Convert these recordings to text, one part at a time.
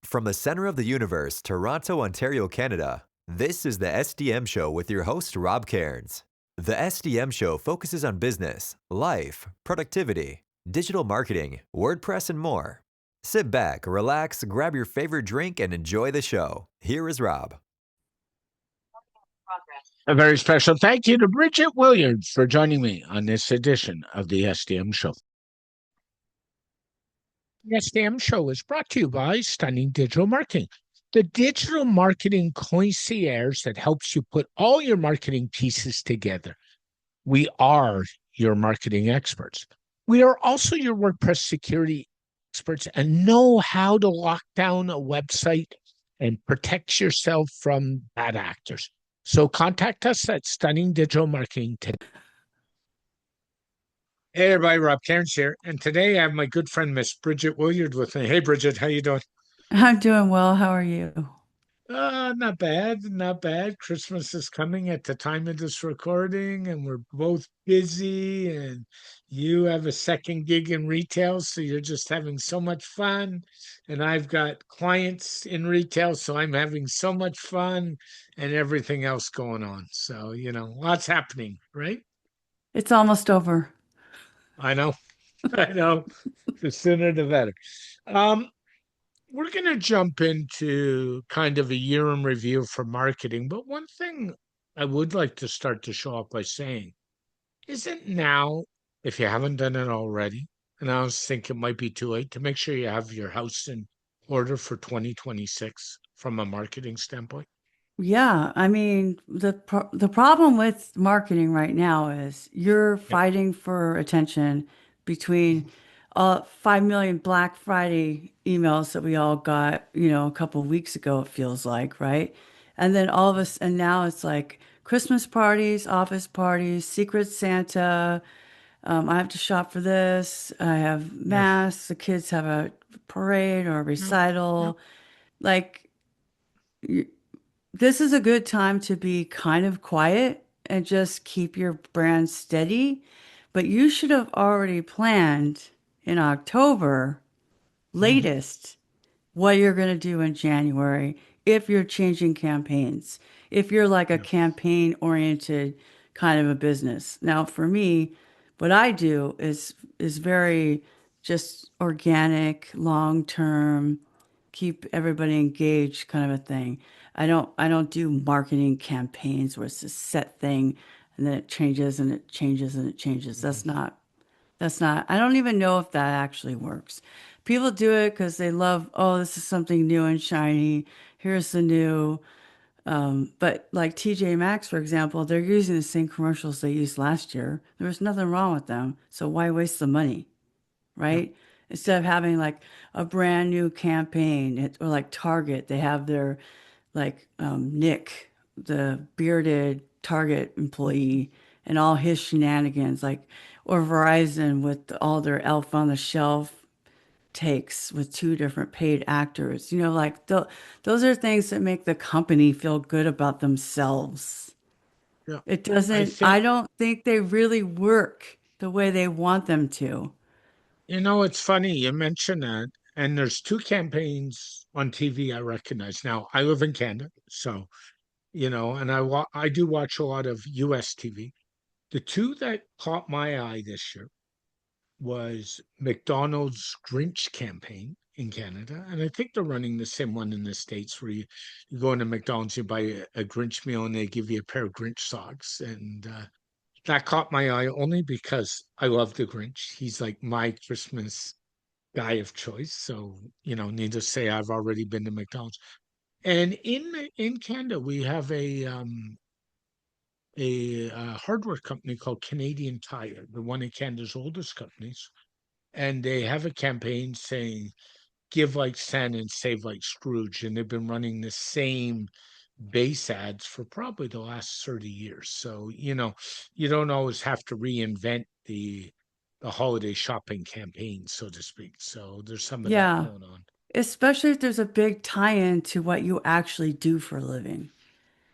From the center of the universe, Toronto, Ontario, Canada, this is the SDM Show with your host, Rob Cairns. The SDM Show focuses on business, life, productivity, digital marketing, WordPress, and more. Sit back, relax, grab your favorite drink, and enjoy the show. Here is Rob. A very special thank you to Bridget Willard for joining me on this edition of the SDM Show. The SDM Show is brought to you by Stunning Digital Marketing, the digital marketing concierge that helps you put all your marketing pieces together. We are your marketing experts. We are also your WordPress security experts and know how to lock down a website and protect yourself from bad actors. So contact us at Stunning Digital Marketing today. Hey everybody, Rob Cairns here, and today I have my good friend Miss Bridget Willard with me. Hey Bridget, how you doing? I'm doing well. How are you? Not bad, not bad. Christmas is coming at the time of this recording, and we're both busy. And you have a second gig in retail, so you're just having so much fun. And I've got clients in retail, so I'm having so much fun and everything else going on. So, lots happening, right? It's almost over. I know, I know. The sooner the better. Um, we're going to jump into kind of a year in review for marketing, but one thing I would like to start to show up by saying isn't now, if you haven't done it already, and I was thinking it might be too late to make sure you have your house in order for 2026 from a marketing standpoint. Yeah, I mean, the problem with marketing right now is you're Yep. fighting for attention between 5 million Black Friday emails that we all got, a couple of weeks ago, it feels like, right? And then all of us, and now it's like Christmas parties, office parties, Secret Santa. I have to shop for this. I have Yeah. mass. The kids have a parade or a Yep. Yep. recital. Like, this is a good time to be kind of quiet and just keep your brand steady. But you should have already planned in October, Mhm. latest, what you're going to do in January if you're changing campaigns, if you're like a Yeah. campaign oriented kind of a business. Now, for me, what I do is very just organic, long term, keep everybody engaged kind of a thing. I don't do marketing campaigns where it's a set thing and then it changes and it changes and it changes. Mhm. That's not, I don't even know if that actually works. People do it because they love, oh, this is something new and shiny. Here's the new. But like TJ Maxx, for example, they're using the same commercials they used last year. There was nothing wrong with them. So why waste the money, Yeah. right? Instead of having like a brand new campaign, or like Target, they have their like Nick, the bearded Target employee, and all his shenanigans, like, or Verizon with all their Elf on the Shelf takes with two different paid actors. Like those are things that make the company feel good about themselves. Yeah. It I doesn't, think, I don't think they really work the way they want them to. it's funny you mentioned that. And there's two campaigns on TV I recognize. Now, I live in Canada, so and I do watch a lot of US TV. The two that caught my eye this year was McDonald's Grinch campaign in Canada, and I think they're running the same one in the States where you go into McDonald's, you buy a Grinch meal, and they give you a pair of Grinch socks, and that caught my eye only because I love the Grinch. He's like my Christmas guy of choice. So, needless to say, I've already been to McDonald's. And in Canada, we have a hardware company called Canadian Tire, the one of Canada's oldest companies, and they have a campaign saying "Give like Santa and save like Scrooge," and they've been running the same base ads for probably the last 30 years. So you don't always have to reinvent the holiday shopping campaign, so to speak. So there's some of that Yeah, going on. especially if there's a big tie-in to what you actually do for a living.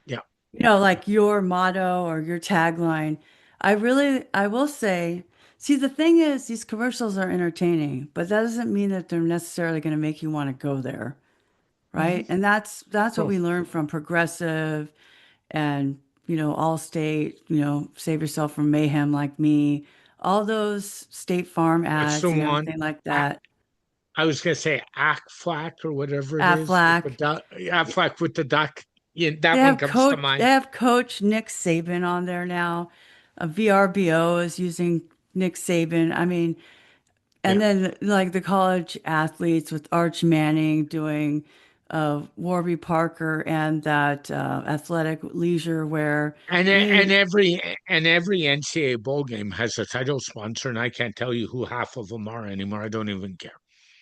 Yeah. Yeah. Like your motto or your tagline. I will say, see, the thing is, these commercials are entertaining, but that doesn't mean that they're necessarily going to make you want to go there. right? And that's what True. we learned from Progressive and, Allstate, Save Yourself from Mayhem Like Me, all those State Farm What's the ads and one? everything like I, that. I was gonna say Aflac or whatever it is with the Aflac. duck. Aflac with the duck. Yeah, that one comes to They mind. have Coach Nick Saban on there now. VRBO is using Nick Saban. I mean, and Yeah. then like the college athletes with Arch Manning doing Warby Parker and that athletic leisure wear. And I mean, every NCAA bowl game has a title sponsor, and I can't tell you who half of them are anymore. I don't even care.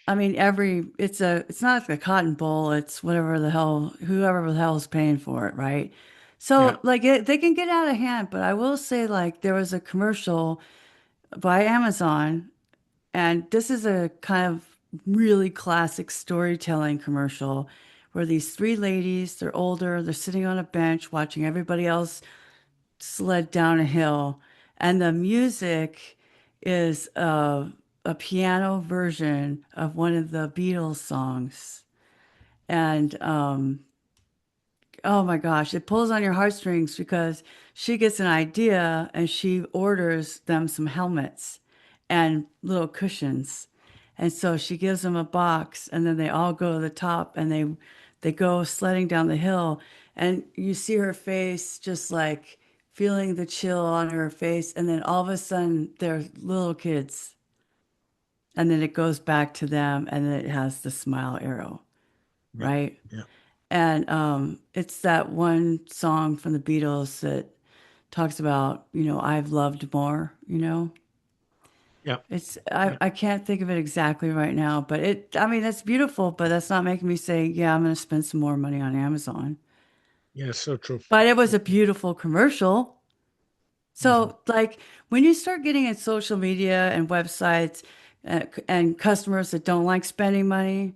it's not like a cotton bowl, it's whatever the hell, whoever the hell is paying for it, right? Yeah. So like they can get out of hand, but I will say like there was a commercial by Amazon, and this is a kind of really classic storytelling commercial where these three ladies, they're older, they're sitting on a bench watching everybody else sled down a hill, and the music is a piano version of one of the Beatles songs. And oh my gosh, it pulls on your heartstrings because she gets an idea and she orders them some helmets and little cushions. And so she gives them a box and then they all go to the top and they go sledding down the hill and you see her face just like feeling the chill on her face and then all of a sudden they're little kids and then it goes back to them and then it has the smile arrow, Yeah. right? Yeah. And it's that one song from the Beatles that talks about, I've loved more, Yeah. It's Yeah. I can't think of it exactly right now, but I mean that's beautiful, but that's not making me say, yeah, I'm gonna spend some more money on Amazon. Yeah. So true. But it was So a beautiful commercial. true. So like when you start getting in social media and websites and customers that don't like spending money,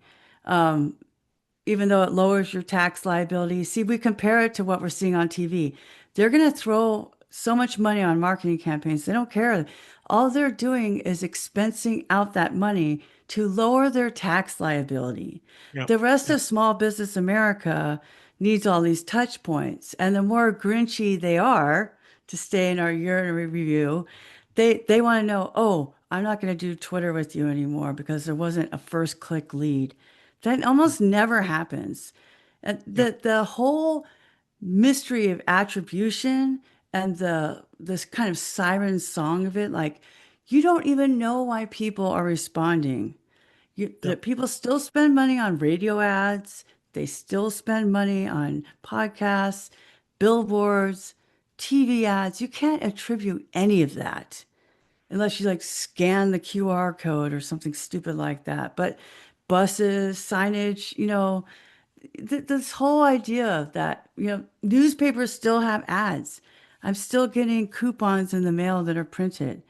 even though it lowers your tax liability. See, we compare it to what we're seeing on TV. They're going to throw so much money on marketing campaigns. They don't care. All they're doing is expensing out that money to lower their tax liability. Yeah. The rest Yeah. of small business America needs all these touch points. And the more grinchy they are, to stay in our year in review, they want to know, oh, I'm not going to do Twitter with you anymore because there wasn't a first click lead. That almost never happens. And Yeah. the whole mystery of attribution and the this kind of siren song of it, like you don't even know why people are responding. Yeah. That people still spend money on radio ads, they still spend money on podcasts, billboards, TV ads. You can't attribute any of that unless you like scan the QR code or something stupid like that. But buses, signage, this whole idea that, newspapers still have ads. I'm still getting coupons in the mail that are printed.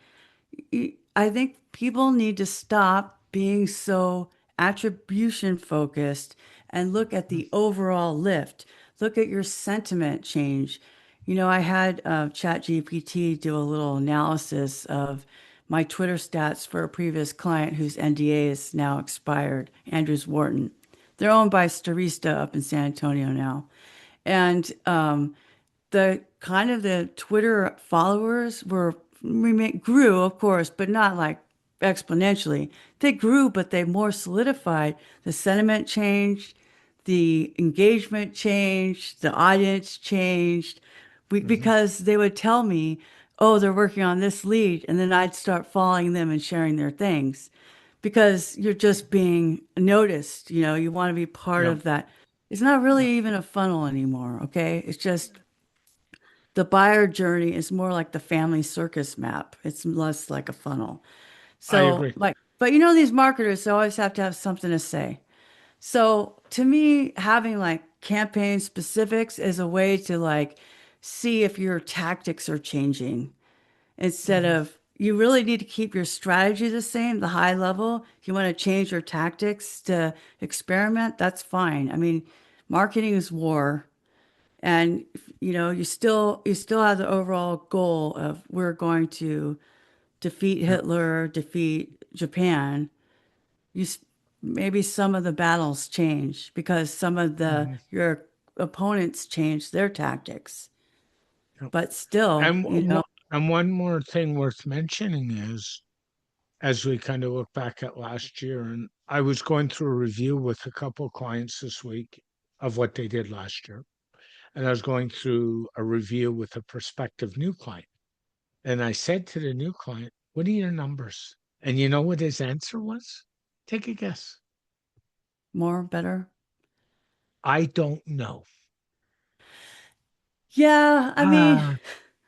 I think people need to stop being so attribution focused and look at the overall lift. Look at your sentiment change. I had ChatGPT do a little analysis of my Twitter stats for a previous client whose NDA is now expired, Andrews Wharton. They're owned by Starista up in San Antonio now. And the kind of the Twitter followers grew, of course, but not like exponentially. They grew, but they more solidified. The sentiment changed, the engagement changed, the audience changed. Hmm. Because they would tell me, oh, they're working on this lead, and then I'd start following them and sharing their things because you're just being noticed. You want to be part Yeah. of that. It's not really Yeah. even a funnel anymore, okay? It's just the buyer journey is more like the family circus map. It's less like a funnel. I So, agree. like, but these marketers, they always have to have something to say. So, to me, having like campaign specifics is a way to like see if your tactics are changing instead Hmm. of you really need to keep your strategy the same, the high level. If you want to change your tactics to experiment, that's fine. I mean, marketing is war and you still have the overall goal of we're going to defeat Yeah. Hitler, defeat Japan. You s- maybe some of the battles change because some of the Mhm. your opponents change their tactics. Yep. But still, And you know, and one more thing worth mentioning is, as we kind of look back at last year, and I was going through a review with a couple of clients this week of what they did last year, and I was going through a review with a prospective new client, and I said to the new client, "What are your numbers?" And you know what his answer was? Take a guess. more better. I don't know. Yeah, I mean, Ah,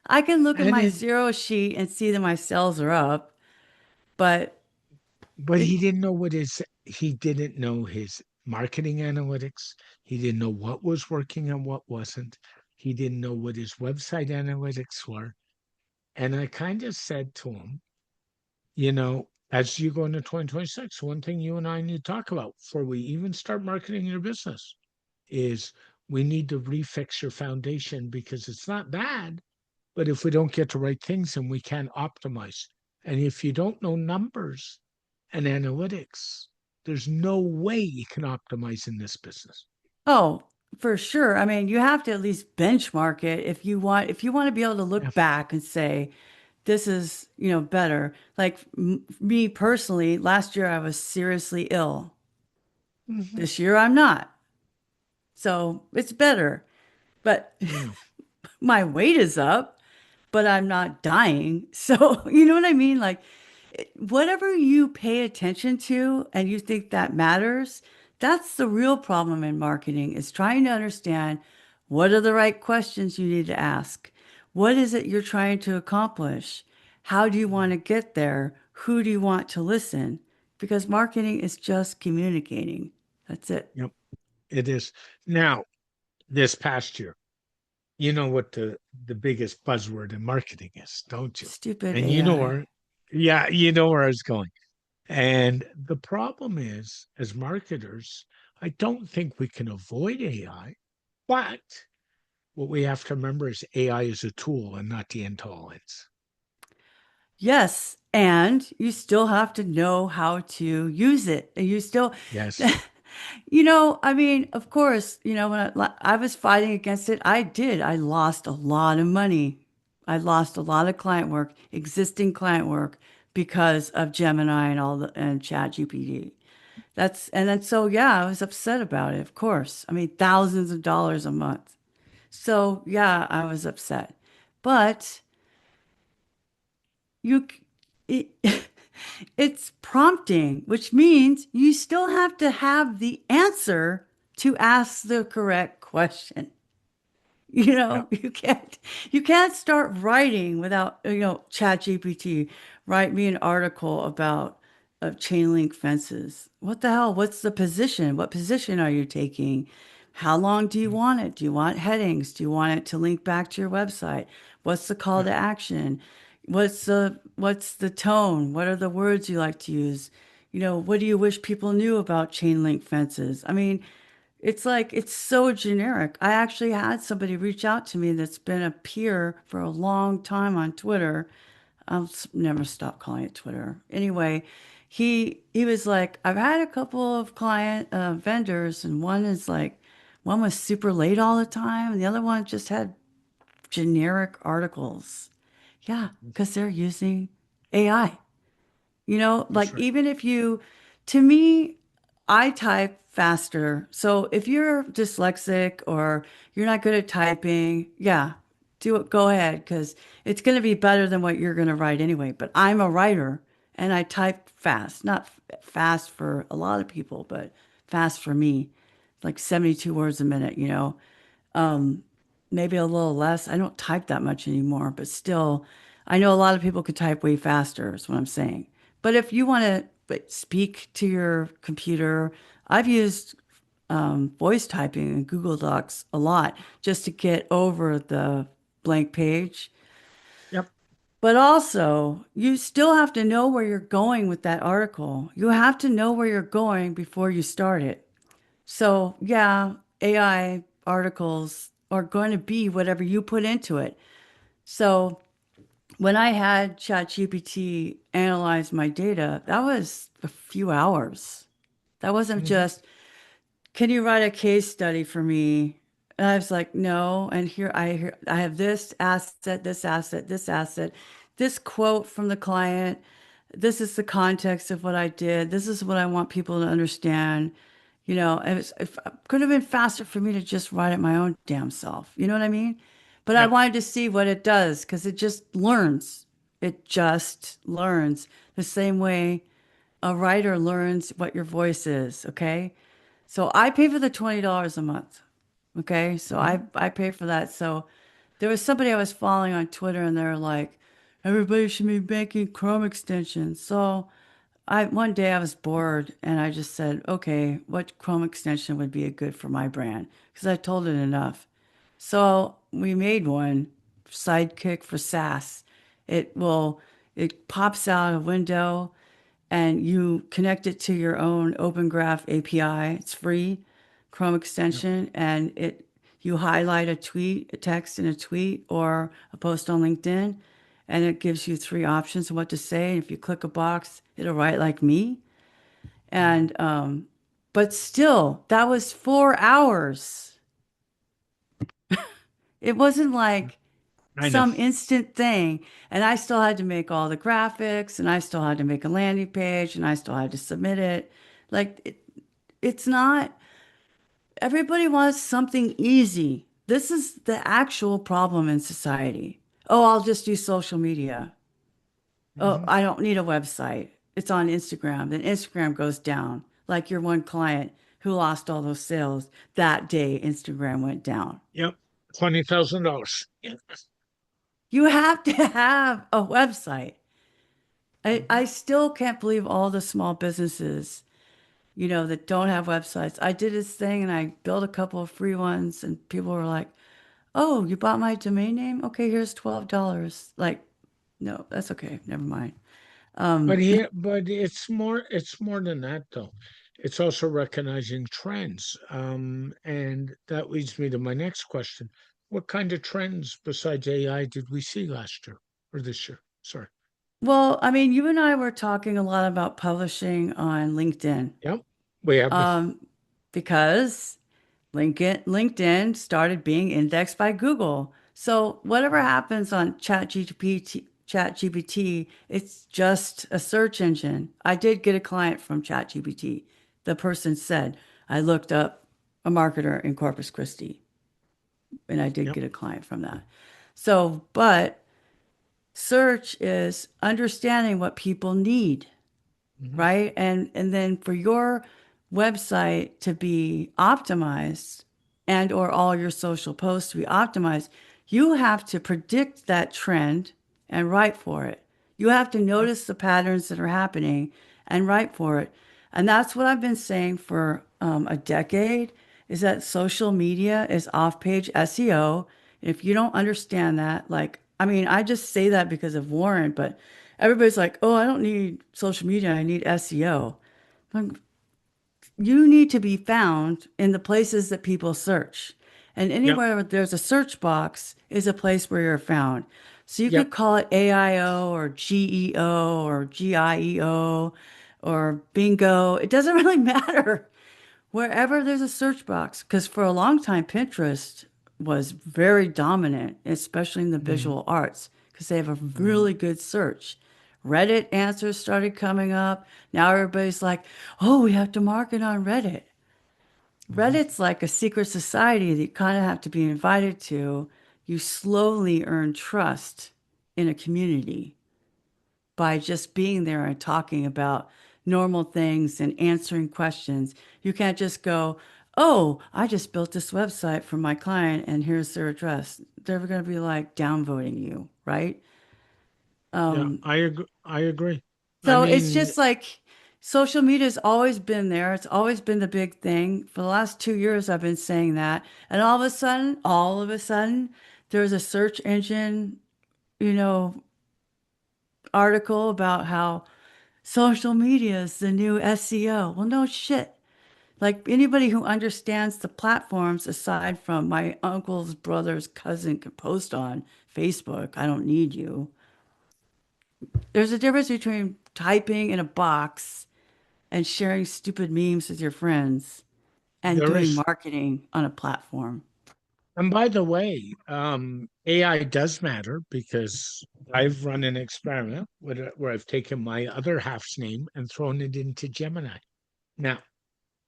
I can look at and my it, zero sheet and see that my sales are up, but but it, he didn't know his marketing analytics. He didn't know what was working and what wasn't. He didn't know what his website analytics were. And I kind of said to him, as you go into 2026, one thing you and I need to talk about before we even start marketing your business is we need to refix your foundation because it's not bad, but if we don't get the right things and we can't optimize. And if you don't know numbers and analytics, there's no way you can optimize in this business. oh, for sure. I mean, you have to at least benchmark it if you want to be able to Yeah. look back and say, this is, better. Like me personally, last year I was seriously ill. Hmm. This year I'm not. So it's better. But Yeah. my weight is up, but I'm not dying. So, you know what I mean? Like, whatever you pay attention to and you think that matters, that's the real problem in marketing is trying to understand what are the right questions you need to ask. What is it you're trying to accomplish? How do you want to get there? Who do you want to listen? Because marketing is just communicating. That's it. Yep. It is. Now, this past year, you know what the biggest buzzword in marketing is, don't you? Stupid And AI. you know where I was going. And the problem is, as marketers, I don't think we can avoid AI, but what we have to remember is AI is a tool and not the end all ends. Yes, and you still have to know how to use it. And you still, Yes. I mean, of course, when I was fighting against it, I did. I lost a lot of money. I lost a lot of client work, existing client work, because of Gemini and Chat GPT. And then so yeah, I was upset about it, of course. I mean, thousands of dollars a month. So yeah, I was upset. But you it, it's prompting, which means you still have to have the answer to ask the correct question. Yeah. You can't start writing without, Chat GPT, write me an article about chain link fences. What the hell? What's the position? What position are you taking? How long do you Mm. want it? Do you want headings? Do you want it to link back to your website? What's the call Yeah. to action? What's the tone? What are the words you like to use? What do you wish people knew about chain link fences? I mean, it's like it's so generic. I actually had somebody reach out to me that's been a peer for a long time on Twitter. Never stop calling it Twitter. Anyway, he was like, I've had a couple of client vendors, and one was super late all the time, and the other one just had generic articles. Yeah, because they're using AI. That's Like right. even if to me, I type faster. So if you're dyslexic or you're not good at typing, yeah, do it. Go ahead, because it's going to be better than what you're going to write anyway. But I'm a writer and I type fast, not fast for a lot of people, but fast for me, like 72 words a minute, maybe a little less. I don't type that much anymore, but still, I know a lot of people could type way faster, is what I'm saying. But if you want to speak to your computer, I've used voice typing in Google Docs a lot just to get over the blank page. Yep. But also, you still have to know where you're going with that article. You have to know where you're going before you start it. So, yeah, AI articles are going to be whatever you put into it. So, when I had ChatGPT analyze my data, that was a few hours. That wasn't Hmm. just, can you write a case study for me? And I was like, no. And here I have this asset, this asset, this asset, this quote from the client. This is the context of what I did. This is what I want people to understand. It could have been faster for me to just write it my own damn self. You know what I mean? But I Yep. wanted to see what it does because it just learns. It just learns the same way a writer learns what your voice is. Okay. So I pay for the $20 a month. Okay. So Hmm. I pay for that. So there was somebody I was following on Twitter and they're like, everybody should be making Chrome extensions. So one day I was bored and I just said, okay, what Chrome extension would be a good for my brand? Because I told it enough. So we made one, Sidekick for SaaS. It pops out a window and you connect it to your own Open Graph API. It's free, Chrome Yep. extension, and you highlight a tweet, a text in a tweet, or a post on LinkedIn, and it gives you three options of what to say. And if you click a box, it'll write like me. Hmm. And but still, that was 4 hours. It wasn't like I know. some instant thing. And I still had to make all the graphics, and I still had to make a landing page, and I still had to submit it. Like it's not, everybody wants something easy. This is the actual problem in society. Oh, I'll just use social media. Oh, Hmm. I don't need a website. It's on Instagram. Then Instagram goes down. Like your one client who lost all those sales that day, Instagram went down. Yep. $20,000. Yeah. You have to have a website. I Hmm. still can't believe all the small businesses, that don't have websites. I did this thing and I built a couple of free ones, and people were like, "Oh, you bought my domain name? Okay, here's $12." Like, no, that's okay. Never mind. But Um, here, but it's more than that though. It's also recognizing trends. And that leads me to my next question. What kind of trends besides AI did we see last year or this year? Sorry. well, I mean, you and I were talking a lot about publishing on LinkedIn, Yep. We have been. um, because LinkedIn started being indexed by Google. So whatever happens on ChatGPT, it's just a search engine. I did get a client from ChatGPT. The person said, I looked up a marketer in Corpus Christi, and I did Yep. get a client from that. So, but search is understanding what people need, Hmm. right? And then for your website to be optimized and or all your social posts to be optimized, you have to predict that trend and write for it. You have to Yep. notice the patterns that are happening and write for it. And that's what I've been saying for a decade is that social media is off-page SEO. If you don't understand that, like, I mean, I just say that because of Warren, but everybody's like, oh, I don't need social media, I need SEO. Like, you need to be found in the places that people search. And Yep. anywhere where there's a search box is a place where you're found. So you Yep. could call it AIO or GEO or GIEO or bingo. It doesn't really matter wherever there's a search box. Because for a long time, Pinterest was very dominant, especially in the Hmm. visual arts, because they have a Hmm. really good search. Reddit answers started coming up. Now everybody's like, oh, we have to market on Reddit. Hmm. Reddit's like a secret society that you kind of have to be invited to. You slowly earn trust in a community by just being there and talking about normal things and answering questions. You can't just go, oh, I just built this website for my client and here's their address. They're going to be like downvoting you, right? Yeah. I agree. I So it's mean, just like social media's always been there. It's always been the big thing. For the last 2 years, I've been saying that. And all of a sudden, there's a search engine, you know, article about how social media is the new SEO. Well, no shit. Like anybody who understands the platforms aside from my uncle's brother's cousin can post on Facebook. I don't need you. There's a difference between typing in a box and sharing stupid memes with your friends and There doing is. marketing on a platform. And by the way, AI does matter because I've run an experiment where I've taken my other half's name and thrown it into Gemini. Now,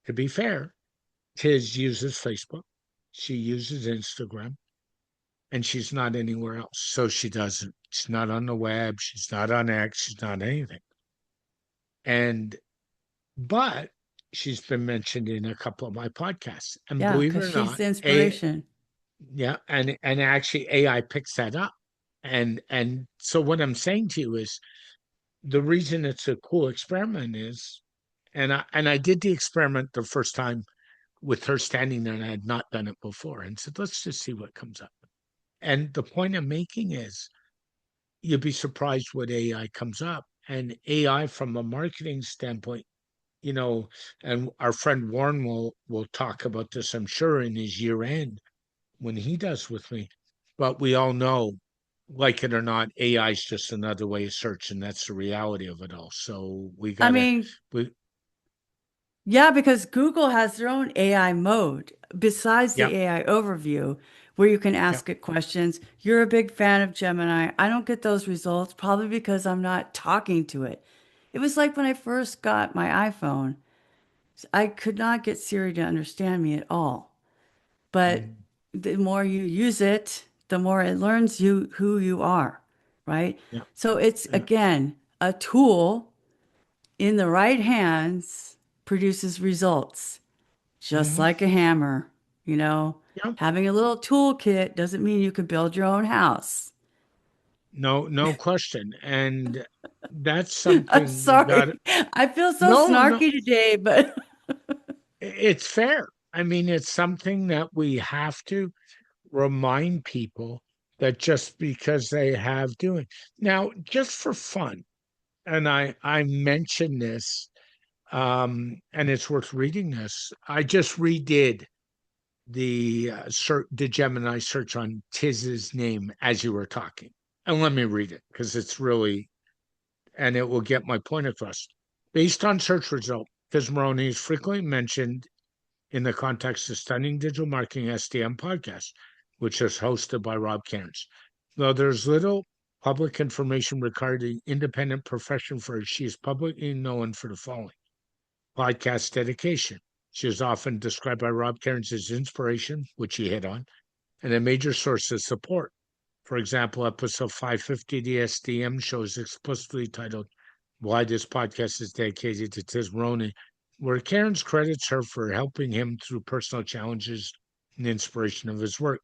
to be fair, Tiz uses Facebook, she uses Instagram, and she's not anywhere else. So she's not on the web, she's not on X, she's not anything. And, but she's been mentioned in a couple of my podcasts. And Yeah, believe it because or she's not, the inspiration. yeah, and actually AI picks that up. And so what I'm saying to you is the reason it's a cool experiment is, and I did the experiment the first time with her standing there, and I had not done it before, and said, let's just see what comes up. And the point I'm making is you'd be surprised what AI comes up. And AI from a marketing standpoint, you know, and our friend Warren will talk about this, I'm sure, in his year end when he does with me. But we all know, like it or not, AI is just another way of search, and that's the reality of it all. So we I gotta, mean, we, yeah, because Google has their own AI mode besides yep, the AI overview where you can yep, ask it questions. You're a big fan of Gemini. I don't get those results probably because I'm not talking to it. It was like when I first got my iPhone, I could not get Siri to understand me at all. But mm, the more you use it, the more it learns you who you are, right? yep, So it's yep, again a tool in the right hands produces results, just mhm, like a hammer, you know. yep. Having a little toolkit doesn't mean you can build your own house. No, no question. And that's I'm something we got. sorry. I feel so No, no, snarky today, but it's fair. I mean, it's something that we have to remind people that just because they have doing. Now, just for fun, and I mentioned this, and it's worth reading this. I just redid the Gemini search on Tiz's name as you were talking, and let me read it because it's really, and it will get my point across. Based on search result, Tiz Maroney is frequently mentioned in the context of Stunning Digital Marketing SDM podcast, which is hosted by Rob Cairns. Though there's little public information regarding independent profession for her, she is publicly known for the following: podcast dedication. She is often described by Rob Cairns as inspiration, which he hit on, and a major source of support. For example, episode 550 of the SDM show is explicitly titled Why This Podcast is Dedicated to Tiz Maroney, where Cairns credits her for helping him through personal challenges and inspiration of his work.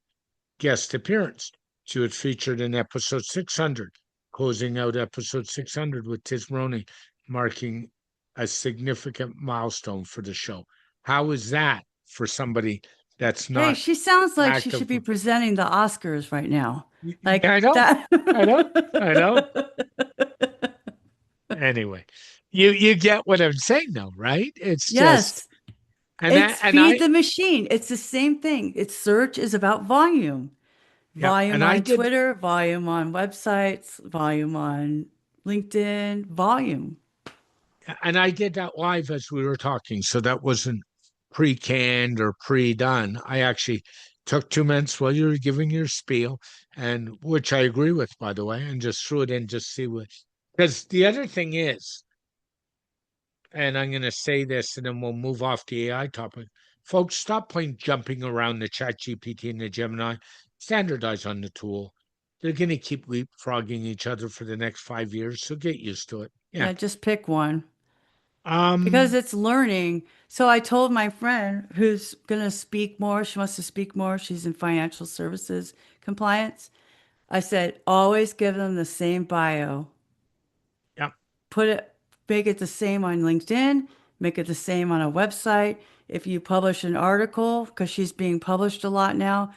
Guest appearance. She was featured in episode 600, closing out episode 600 with Tiz Maroney, marking a significant milestone for the show. How is that for somebody that's hey, not she sounds like she should active? be presenting the Oscars right now. Yeah, Like I know, that. I know, I know. Anyway, you get what I'm saying, though, right? It's just, Yes, and it's that, and feed I, the machine. It's the same thing. It's search is about volume. yeah, Volume and I on did, Twitter, volume on websites, volume on LinkedIn, volume. and I did that live as we were talking, so that wasn't pre-canned or pre-done. I actually took 2 minutes while you were giving your spiel, and which I agree with, by the way, and just threw it in, just see what. Because the other thing is, and I'm going to say this and then we'll move off the AI topic. Folks, stop playing jumping around the Chat GPT and the Gemini. Standardize on the tool. They're going to keep leapfrogging each other for the next 5 years, so get used to it. Yeah. Yeah, just pick one because Um. it's learning. So I told my friend who's going to speak more, she wants to speak more. She's in financial services compliance. I said, always give them the same bio. Yeah. Put it, make it the same on LinkedIn, make it the same on a website. If you publish an article, because she's being published a lot now,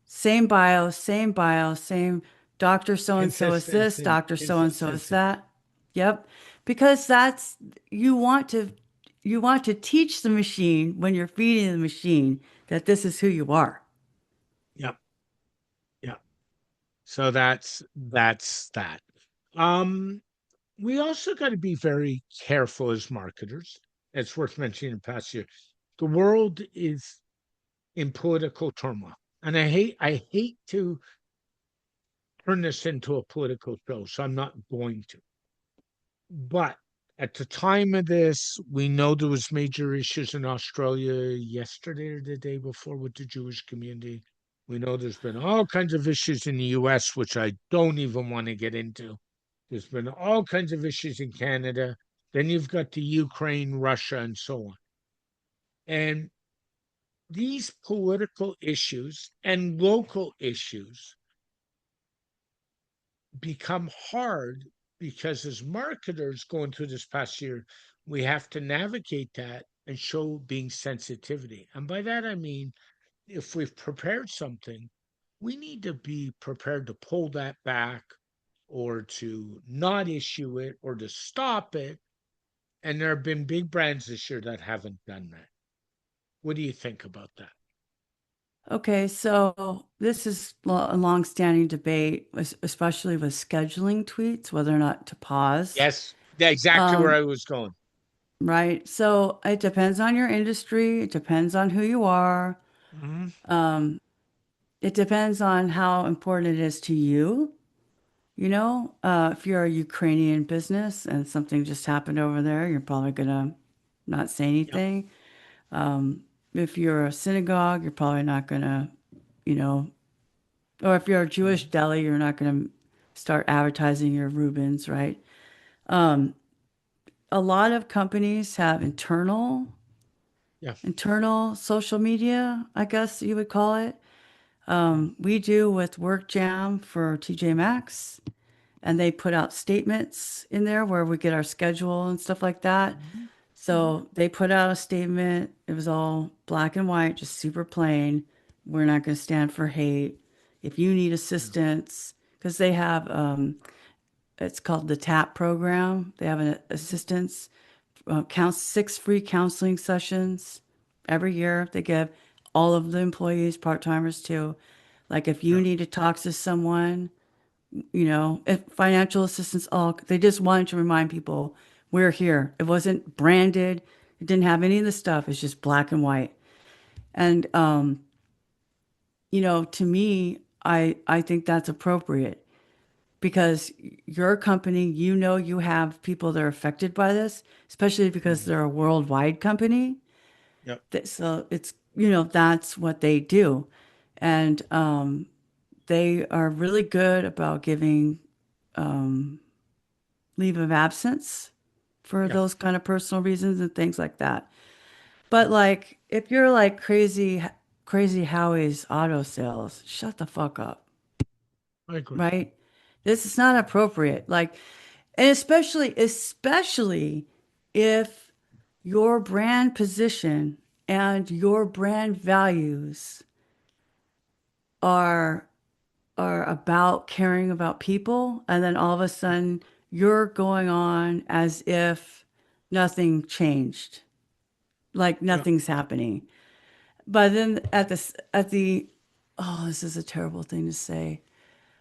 same bio, same bio, same Dr. So and so is this, Consistency. Dr. So and so is Consistency. that. Yep. Because that's you want to teach the machine when you're feeding the machine that this is who you are. Yeah. Yeah. So that's that. Um. We also got to be very careful as marketers. it's worth mentioning in the past year. The world is in political turmoil. And I hate to turn this into a political show, so I'm not going to. But at the time of this, we know there was major issues in Australia yesterday or the day before with the Jewish community. We know there's been all kinds of issues in the US, which I don't even want to get into. There's been all kinds of issues in Canada. Then you've got the Ukraine, Russia, and so on. And these political issues and local issues become hard because as marketers going through this past year, we have to navigate that and show being sensitivity. And by that, I mean, if we've prepared something, we need to be prepared to pull that back or to not issue it or to stop it. And there have been big brands this year that haven't done that. What do you think about that? Okay, so this is a long-standing debate, especially with scheduling tweets, whether or not to pause. Yes, yeah, exactly where Um, I was going. right. So it depends on your industry. It depends on who you are. Hmm. Um, it depends on how important it is to you. If you're a Ukrainian business and something just happened over there, you're probably gonna not say Yep. anything. If you're a synagogue, you're probably not gonna, you know, or if you're a Jewish Mhm. deli, you're not gonna start advertising your Reubens, right? Um, a lot of companies have Yeah. internal social media, I guess you would call it. Mhm. We do with Work Jam for TJ Maxx, and they put out statements in there where we get our schedule and stuff like that. Mhm. Mhm. So they put out a statement. It was all black and white, just super plain. We're not going to stand for hate. If you need Yeah. assistance, because they have, it's called the TAP program. They have an Mhm. assistance, six free counseling sessions every year. They give all of the employees, part timers too. Like if you Yeah. need to talk to someone, if financial assistance, all they just wanted to remind people we're here. It wasn't branded. It didn't have any of the stuff. It's just black and white. And to me, I think that's appropriate because your company, you have people that are affected by this, especially because Mhm. they're a worldwide company. Yep. So it's that's what they do, and they are really good about giving leave of absence for Yeah. those kind of personal reasons and things like that. But like if you're like crazy Howie's auto sales, shut the fuck up, I agree. right? This is not appropriate. Like, and especially if your brand position and your brand values are about caring about people, and then all of a sudden you're going on as if nothing changed, like Yeah. nothing's happening. But then oh, this is a terrible thing to say.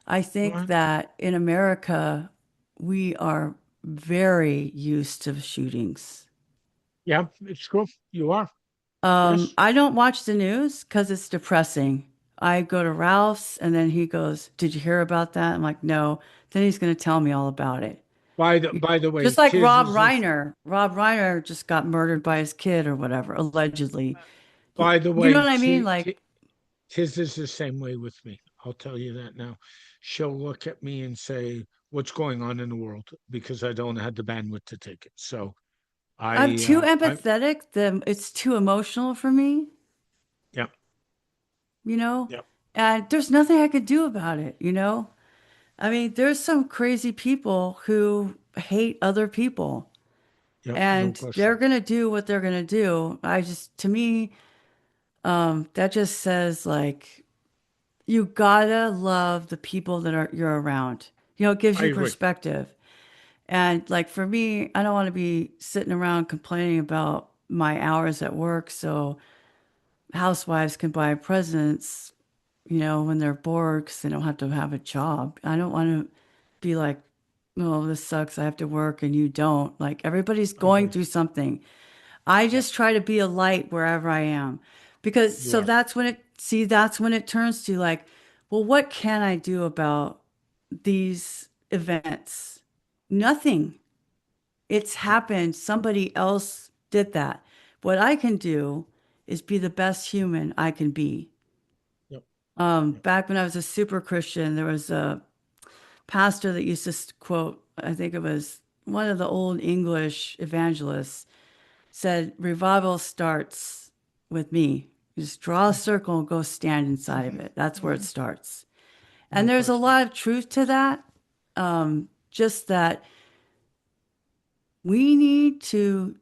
I Go think on. that in America, we are very used to shootings. Yeah, it's cool. You are. Yes. I don't watch the news because it's depressing. I go to Ralph's and then he goes, "Did you hear about that?" I'm like, "No." Then he's going to tell me all about it. By the Just way, like tis Rob is this Reiner. Rob Reiner just got murdered by his kid or whatever, allegedly. You, by the you know way, what I mean? Like, tis is the same way with me. I'll tell you that now. She'll look at me and say, "What's going on in the world?" Because I don't have the bandwidth to take it. So I'm too I, empathetic. It's too emotional for me, yeah, you know? yeah, And there's nothing I could do about it? I mean, there's some crazy people who hate other people yeah, no and they're question. going to do what they're going to do. To me, that just says like, you gotta love the people that you're around. It gives I you agree. perspective. And like for me, I don't want to be sitting around complaining about my hours at work so housewives can buy presents, when they're bored because they don't have to have a job. I don't want to be like, oh, this sucks. I have to work and you don't. Like everybody's I going agree. through something. I Yeah. just try to be a light wherever I am. Because You so are. that's when it turns to like, well, what can I do about these events? Nothing. It's Yep. happened. Somebody else did that. What I can do is be the best human I can be. Yep. Yep. Back when I was a super Christian, there was a pastor that used to quote, I think it was one of the old English evangelists, said, revival starts with me. You just draw a circle and go stand inside of Hmm. it. That's where it Hmm. starts. And No there's a question. lot of truth to that. Just that we need to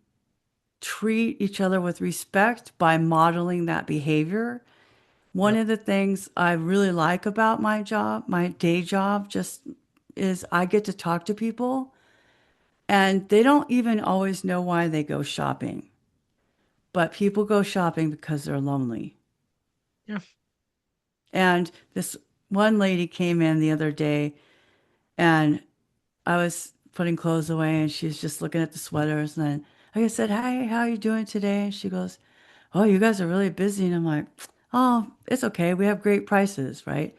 treat each other with respect by modeling that behavior. One Yep. of the things I really like about my job, my day job, just is I get to talk to people and they don't even always know why they go shopping, but people go shopping because they're lonely. Yeah. And this one lady came in the other day and I was putting clothes away and she was just looking at the sweaters. And then I said, "Hi, how are you doing today?" And she goes, "Oh, you guys are really busy." And I'm like, "Oh, it's okay. We have great prices, right?"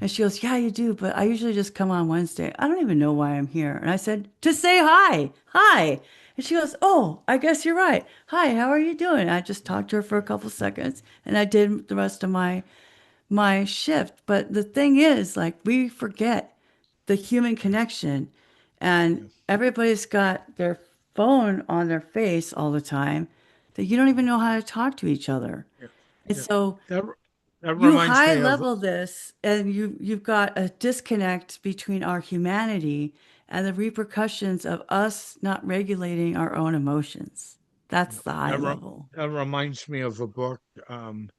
And she goes, "Yeah, you do, but I usually just come on Wednesday. I don't even know why I'm here." And I said, "To say hi. Hi." And she goes, "Oh, I guess you're right. Hi, how are you doing?" And I just talked to her for a couple seconds and I did the rest of my shift. But the thing is, like, we forget the human Yeah. connection, and Yeah. everybody's got their phone on their face all the time that you don't even know how to talk to each other. Yeah. And Yeah. so That that you reminds high me of. level this, and you've got a disconnect between our humanity and the repercussions of us not regulating our own emotions. Yeah, That's the high level. that reminds me of a book. Um,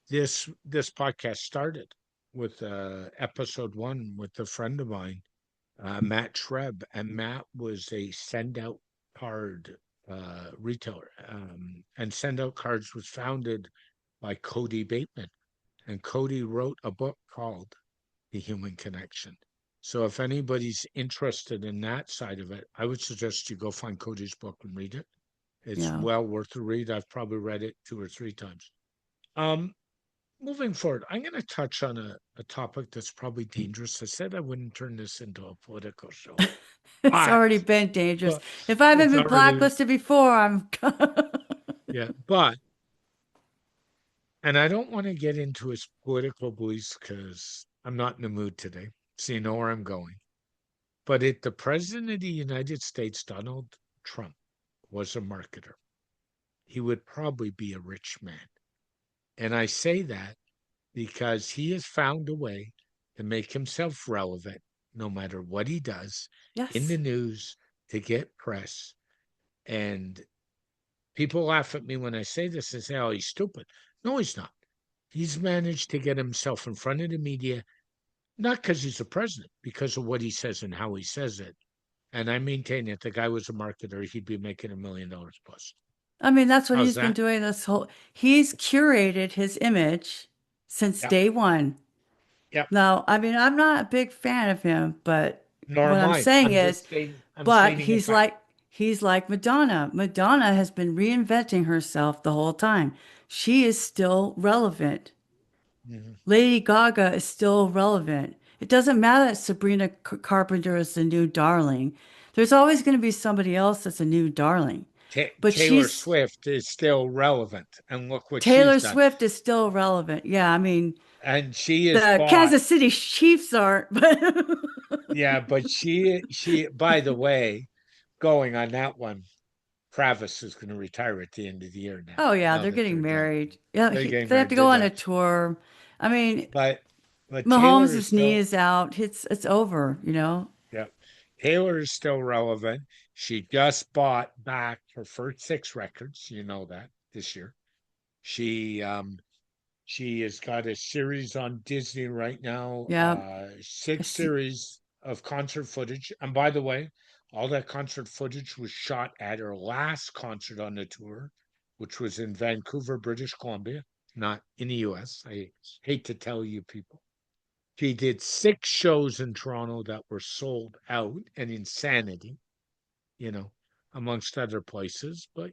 this podcast started with episode one with a friend of mine, Matt Shreb, and Matt was a send out card retailer. And Send Out Cards was founded by Cody Bateman, and Cody wrote a book called The Human Connection. So if anybody's interested in that side of it, I would suggest you go find Cody's book and read it. It's Yeah. well worth the read. I've probably read it two or three times. Um, Moving forward, I'm going to touch on a topic that's probably dangerous. I said I wouldn't turn this into a political show, It's but already been dangerous. but If I haven't it's been already, blacklisted before, I'm yeah. But and I don't want to get into his political beliefs because I'm not in the mood today, so you know where I'm going. But if the president of the United States, Donald Trump, was a marketer, he would probably be a rich man. And I say that because he has found a way to make himself relevant no matter what he does in the yes. news to get press. And people laugh at me when I say this and say, oh, he's stupid. No, he's not. He's managed to get himself in front of the media, not because he's a president, because of what he says and how he says it. And I maintain if the guy was a marketer, he'd be making $1 million plus. I mean, that's what How's he's been that? doing this whole, he's curated his image since Yep. day one. Yep. Now, I mean, I'm not a big fan of him, but Nor what am I'm I. saying is, I'm but stating a fact. he's like Madonna. Madonna has been reinventing herself the whole time. She is still relevant. Mhm. Lady Gaga is still relevant. It doesn't matter that Sabrina Carpenter is the new darling. There's always going to be somebody else that's a new darling. But Taylor she's Swift is still relevant, and look what she's Taylor done. Swift is still relevant. Yeah, I mean, And she is the bought. Kansas City Chiefs aren't, but Yeah, but she. By the way, going on that one, Travis is going to retire at the end of the year now. oh yeah, Now they're that getting they're done, married. Yeah, they're getting they have married. to go Did on a that, tour. I mean, but Taylor is Mahomes' knee still. is out. It's over, you know. Yeah, Taylor is still relevant. She just bought back her first six records. You know that this year. She She has got a series on Disney right now, Yeah, I six see. series of concert footage. And by the way, all that concert footage was shot at her last concert on the tour, which was in Vancouver, British Columbia, not in the US. I hate to tell you people. She did six shows in Toronto that were sold out, and insanity, you know. amongst other places, but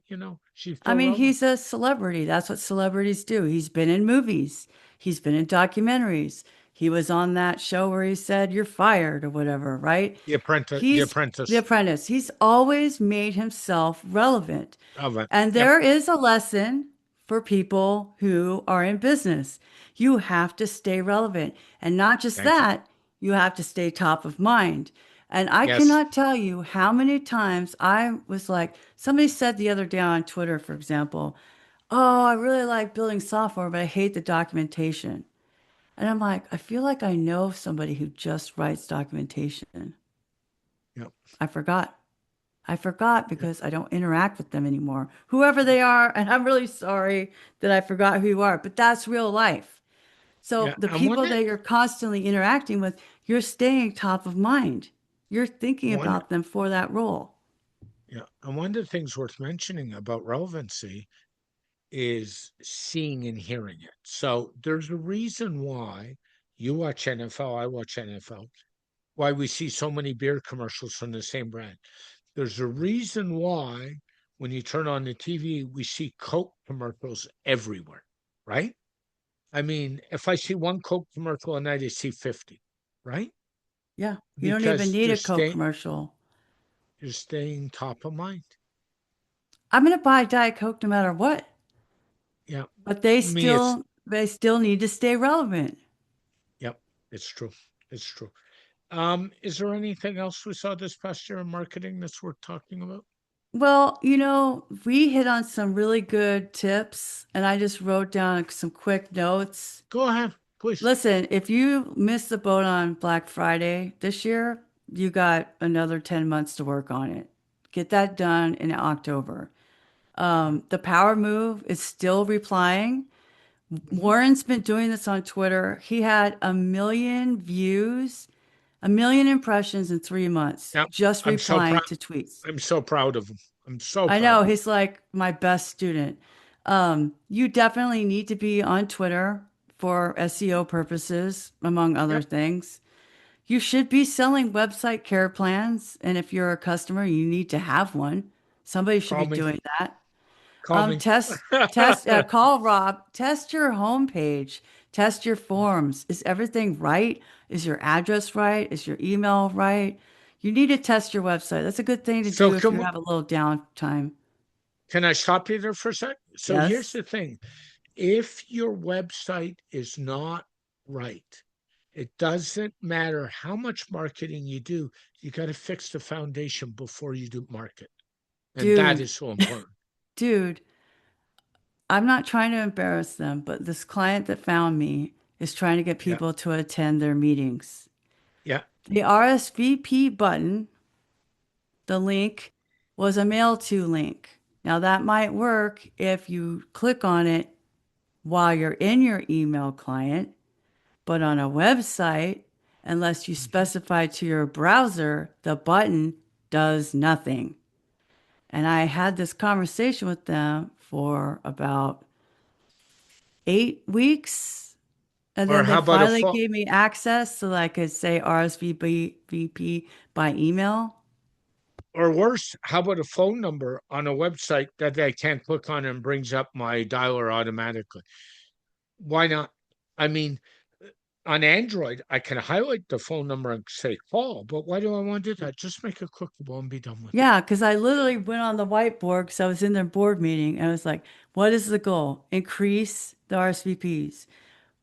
she's I still mean, relevant. he's a celebrity. That's what celebrities do. He's been in movies, he's been in documentaries. He was on that show where he said, "You're fired," or whatever, right? The Apprentice, The He's the Apprentice, apprentice. He's always made himself relevant. relevant. And Yep. there is a lesson for people who are in business. You have to stay relevant. And not just Thank you. that, you have to stay top of mind. And I Yes. cannot tell you how many times I was like, somebody said the other day on Twitter, for example, "Oh, I really like building software, but I hate the documentation." And I'm like, I feel like I know somebody who just writes documentation. Yep. I forgot. I forgot Yep. because I don't interact with them anymore, whoever they are. And I'm really sorry that I forgot who you are, but that's real life. So Yeah. the And people that you're constantly interacting with, you're staying top of mind. You're thinking one, about them for that role. yeah, and one of the things worth mentioning about relevancy is seeing and hearing it. So there's a reason why you watch NFL, I watch NFL, why we see so many beer commercials from the same brand. There's a reason why when you turn on the TV, we see Coke commercials everywhere, right? I mean, if I see one Coke commercial a night, I see 50, right? Yeah. You don't even Because need a Coke commercial. you're staying top of mind. I'm going to buy Diet Coke no matter what, Yeah. but Me, it's they still need to stay relevant. yep, it's true. It's true. Is there anything else we saw this past year in marketing that's worth talking about? Well, we hit on some really good tips, and I just wrote down some quick notes. Go ahead, please. Listen, if you missed the boat on Black Friday this year, you got another 10 months to work on it. Get that done in October. Yep. The power move is still replying. Hmm. Warren's been doing this on Twitter. He had 1 million views, 1 million impressions in 3 months, Yep. just I'm so replying proud. to tweets. I'm so proud of him. I'm so I proud know of him. he's like my best student. You definitely need to be on Twitter for SEO purposes, among other Yep. things. You should be selling website care plans, and if you're a customer, you need to have one. Somebody should Call be me. doing that. Call me. Call Rob, test your homepage, test your forms. Is everything right? Is your address right? Is your email right? You need to test your website. That's a good thing to So do if you have a little downtime. can I stop you there for a sec? So here's Yes. the thing. If your website is not right, it doesn't matter how much marketing you do, you got to fix the foundation before you do market. And that Dude, is so important. dude, I'm not trying to embarrass them, but this client that found me is trying to get Yeah. people to attend their meetings. Yeah. The RSVP button, the link, was a mail to link. Now, that might work if you click on it while you're in your email client, but on a website, unless you Mhm. specify to your browser, the button does nothing. And I had this conversation with them for about 8 weeks. And Or then they how about a finally phone? gave me access so that I could say RSVP by email. Or worse, how about a phone number on a website that I can't click on and brings up my dialer automatically? Why not? I mean, on Android, I can highlight the phone number and say call, but why do I want to do that? Just make it clickable and be done with it. Yeah, because I literally went on the whiteboard because I was in their board meeting and I was like, what is the goal? Increase the RSVPs.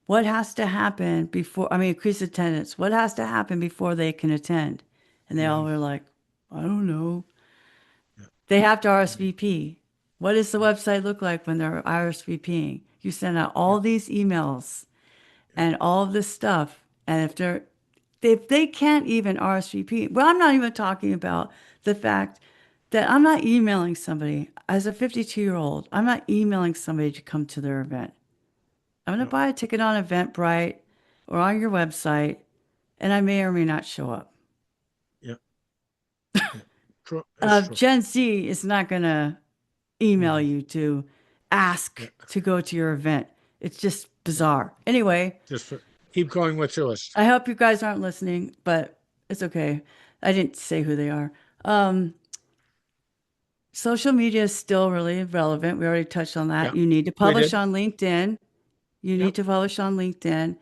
What has to happen before, I mean, increase attendance. What has to happen before they can attend? And they all Mhm. were like, I don't know. Yeah. They have to Mhm. RSVP. What does the Yeah. website look like when they're RSVPing? You send out Yeah. all these emails Yeah. and all of this stuff. And if they can't even RSVP, well, I'm not even talking about the fact that I'm not emailing somebody as a 52-year-old. I'm not emailing somebody to come to their event. I'm going to Yeah. buy a ticket on Eventbrite or on your website, and I may or may not show up. Yeah. Yeah. True. It's true. Gen Z is not going to email Mhm. you to Yeah. ask to go to your event. It's just Yeah. bizarre. Anyway, Keep going with your list. I hope you guys aren't listening, but it's okay. I didn't say who they are. Um, social media is still really relevant. We already touched on that. Yeah. You need to publish Tweeted. on LinkedIn. You need Yep. to publish on LinkedIn.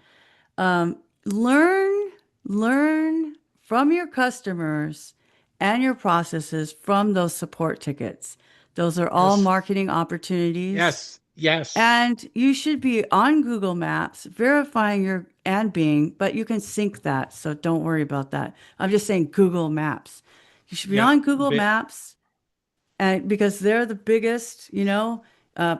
Um, learn, learn from your customers and your processes from those support tickets. Those are all Yes. marketing opportunities. Yes. Yes. And you should be on Google Maps verifying your and being, but you can sync that. So don't worry about that. I'm just saying Google Maps. You should be Yeah. on Google Maps and because they're the biggest,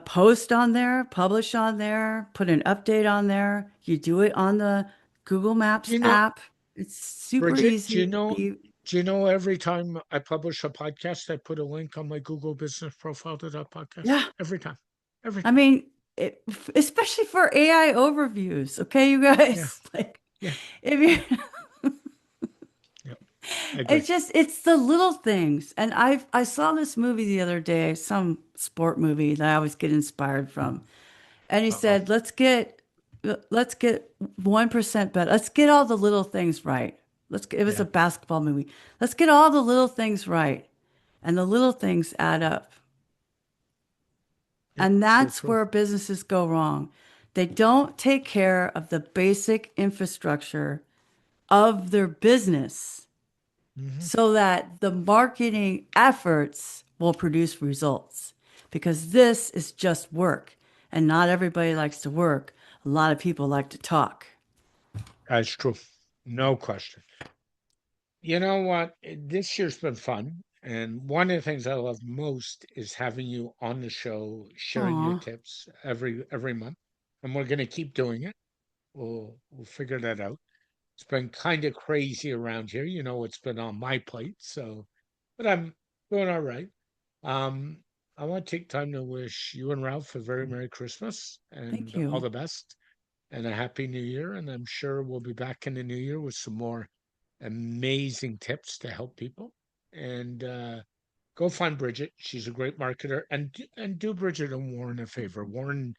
post on there, publish on there, put an update on there. You do it on the Google Do Maps you know, app. It's super Bridget, do you easy. know, do you know every time I publish a podcast, I put a link on my Google business profile to that podcast? Yeah. Every time. Every I time. mean, especially for AI overviews. Okay, you Yeah. guys, like Yeah. if you Yeah. I agree. it's the little things. And I saw this movie the other day, some sport movie that I always get inspired from. And he Uh-oh. said, let's get 1% better. Let's get all the little things right. It was a Yeah. basketball movie. Let's get all the little things right. And the little things add up. Yeah. And So that's true. where businesses go wrong. They don't take care of the basic infrastructure of their business Hmm. so that the marketing efforts will produce results. Because this is just work, and not everybody likes to work. A lot of people like to talk. That's true. No question. You know what? This year's been fun. And one of the things I love most is having you on the show, sharing your Aw, tips every month. And we're going to keep doing it. We'll figure that out. It's been kind of crazy around here. It's been on my plate. So, but I'm doing all right. Um, I want to take time to wish you and Ralph a very Merry Christmas thank and all you. the best and a Happy New Year. And I'm sure we'll be back in the new year with some more amazing tips to help people. And go find Bridget. She's a great marketer. And do Bridget and Warren a favor. Warren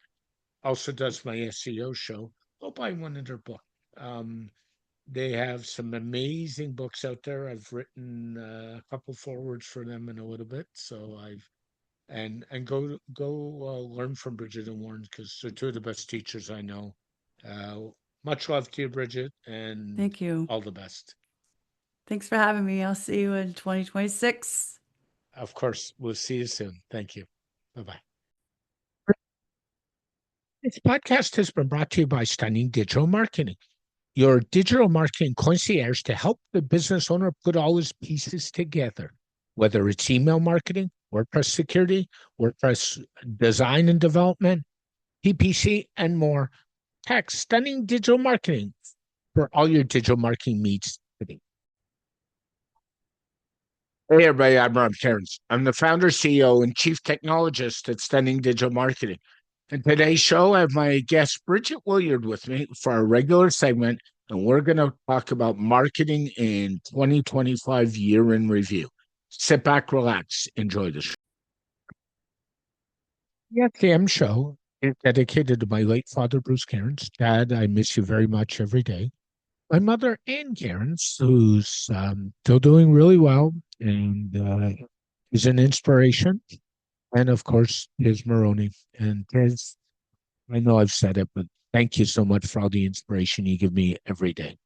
also does my SEO show. Go buy one of their books. Um, they have some amazing books out there. I've written a couple forwards for them in a little bit, so I've and go learn from Bridget and Warren because they're two of the best teachers I know. Uh, Much love to you, Bridget, and Thank you. all the best. Thanks for having me. I'll see you in 2026. Of course, we'll see you soon. Thank you. Bye bye. This podcast has been brought to you by Stunning Digital Marketing, your digital marketing concierge to help the business owner put all his pieces together, whether it's email marketing, WordPress security, WordPress design and development, PPC, and more. Text Stunning Digital Marketing for all your digital marketing needs today. Hey, everybody, I'm Rob Cairns. I'm the founder, CEO, and chief technologist at Stunning Digital Marketing. In today's show, I have my guest, Bridget Willard, with me for our regular segment, and we're going to talk about marketing in 2025 year in review. Sit back, relax, enjoy the show. The FDM show is dedicated to my late father, Bruce Cairns. Dad, I miss you very much every day. My mother, Ann Cairns, who's still doing really well and is an inspiration. And of course, Tiz Maroney. And Tiz, I know I've said it, but thank you so much for all the inspiration you give me every day.